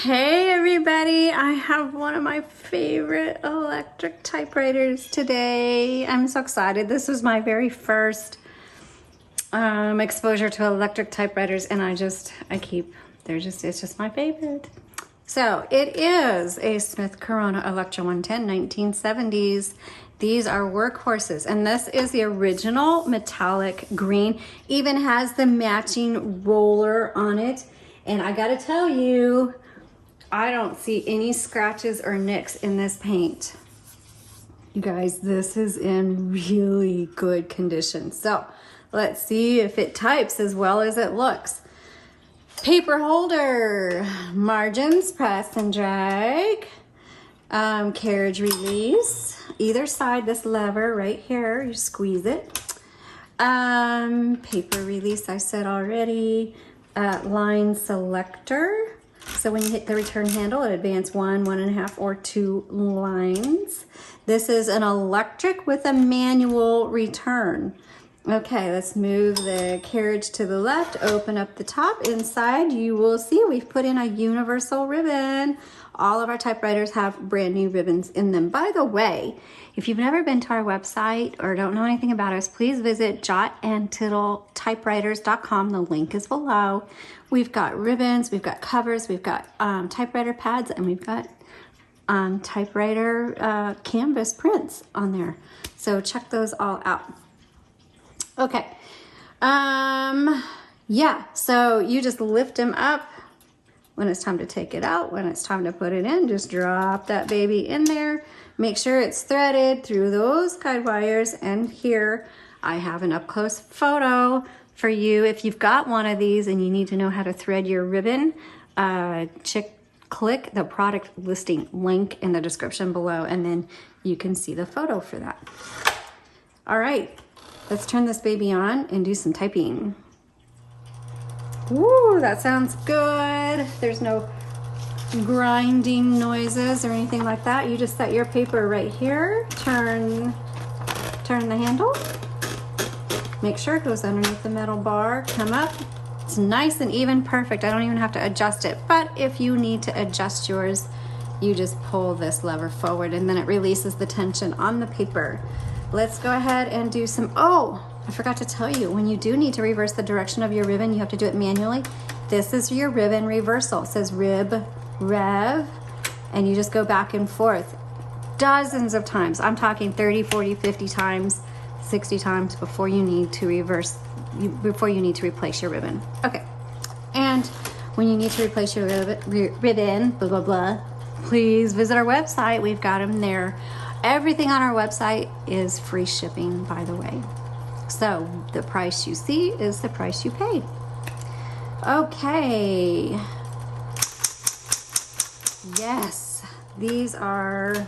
Hey everybody, I have one of my favorite electric typewriters today. I'm so excited. This was my very first exposure to electric typewriters, and it's just my favorite. So it is a Smith Corona Electra 110, 1970s. These are workhorses, and this is the original metallic green. Even has the matching roller on it. And I gotta tell you, I don't see any scratches or nicks in this paint. You guys, this is in really good condition. So let's see if it types as well as it looks. Paper holder, margins, press and drag, carriage release, either side, this lever right here, you squeeze it. Paper release, I said already. Line selector. So when you hit the return handle, it advances 1, 1.5, or 2 lines. This is an electric with a manual return. Okay, let's move the carriage to the left, open up the top. Inside, you will see we've put in a universal ribbon. All of our typewriters have brand new ribbons in them. By the way, if you've never been to our website or don't know anything about us, please visit jotandtittletypewriters.com. The link is below. We've got ribbons, we've got covers, we've got typewriter pads, and we've got typewriter canvas prints on there. So check those all out. Okay. Yeah, so you just lift them up. When it's time to take it out, when it's time to put it in, just drop that baby in there. Make sure it's threaded through those guide wires. And here I have an up-close photo for you. If you've got one of these and you need to know how to thread your ribbon, click the product listing link in the description below, and then you can see the photo for that. All right, let's turn this baby on and do some typing. Woo, that sounds good. There's no grinding noises or anything like that. You just set your paper right here, turn the handle, make sure it goes underneath the metal bar, come up. It's nice and even, perfect. I don't even have to adjust it. But if you need to adjust yours, you just pull this lever forward and then it releases the tension on the paper. Let's go ahead and do some, I forgot to tell you, when you do need to reverse the direction of your ribbon, you have to do it manually. This is your ribbon reversal. It says rib, rev, and you just go back and forth dozens of times. I'm talking 30, 40, 50 times, 60 times before you need to replace your ribbon. Okay, and when you need to replace your ribbon, blah, blah, blah, please visit our website. We've got them there. Everything on our website is free shipping, by the way. So the price you see is the price you pay. Okay. Yes, these are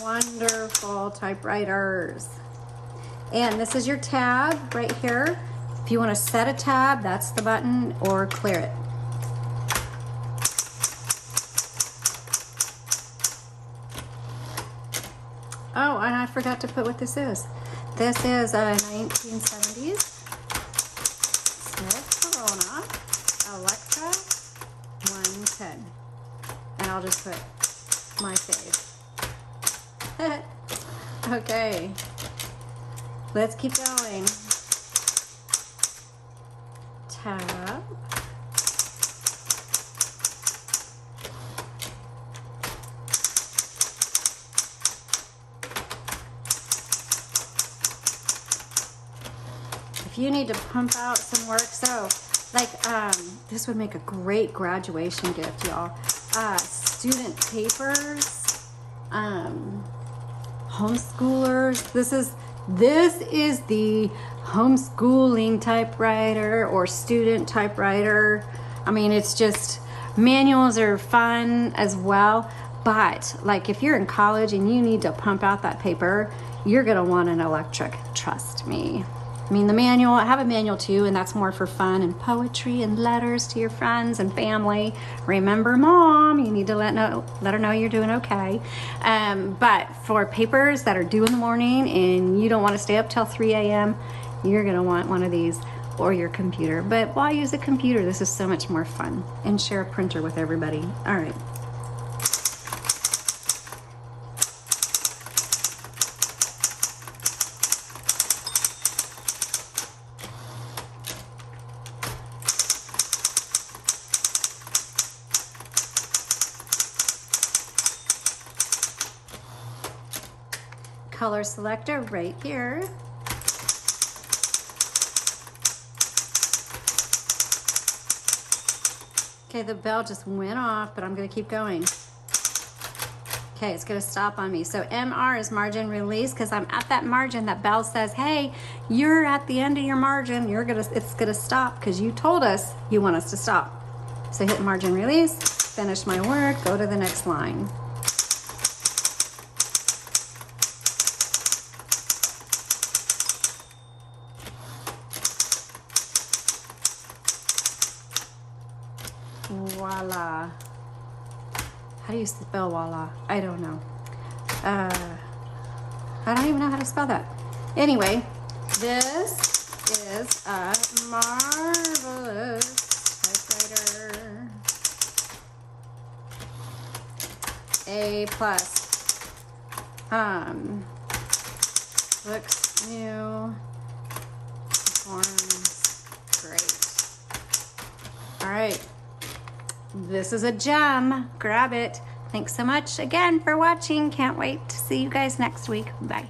wonderful typewriters. And this is your tab right here. If you want to set a tab, that's the button, or clear it. Oh, and I forgot to put what this is. This is a 1970s Smith Corona Electra 110. And I'll just put my fave. Okay, let's keep going. Tab. If you need to pump out some work, so like this would make a great graduation gift, y'all. Student papers, homeschoolers. This is the homeschooling typewriter or student typewriter. I mean, it's just, manuals are fun as well, but like if you're in college and you need to pump out that paper, you're gonna want an electric, trust me. I mean, the manual, I have a manual too, and that's more for fun and poetry and letters to your friends and family. Remember mom, you need to let her know you're doing okay. But for papers that are due in the morning and you don't want to stay up till 3 a.m., you're gonna want one of these. or your computer. But why use a computer? This is so much more fun. And share a printer with everybody. All right. color selector right here. Okay, the bell just went off, but I'm gonna keep going. Okay, it's gonna stop on me. So MR is margin release because I'm at that margin. That bell says, hey, you're at the end of your margin. It's gonna stop because you told us you want us to stop. So hit margin release, finish my work, go to the next line. Voila. How do you spell voila? I don't know. I don't even know how to spell that. Anyway, this is a marvelous typewriter. A+. Looks new. Performs great. All right. This is a gem. Grab it. Thanks so much again for watching. Can't wait to see you guys next week. Bye.